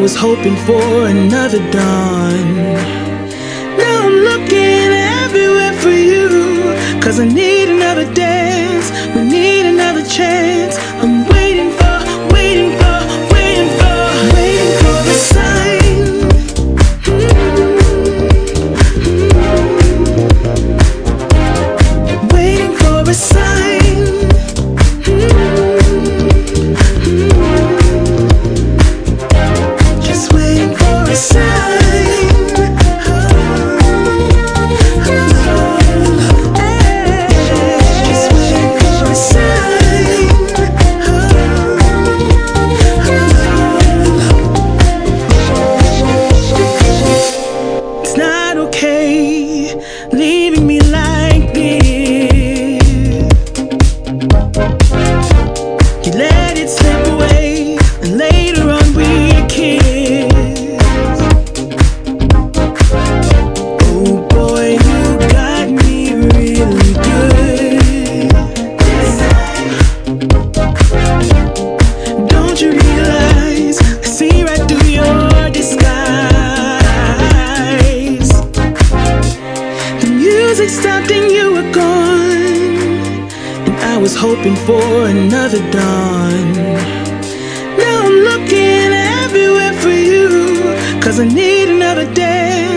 was hoping for another dawn. Now I'm looking everywhere for you, 'cause I need another dance, we need another chance. I'm waiting for, waiting for, waiting for, waiting for a sign. Waiting for a sign. Just waiting for a sign. Just waiting for a sign. It's not okay leaving me like this. You let it slip away, and later on we kiss. Oh boy, you got me really good. Don't you realize I see right through your disguise? The music stopped and you were gone, and I was hoping for another dawn. Now I'm looking everywhere for you, 'cause I need another dance,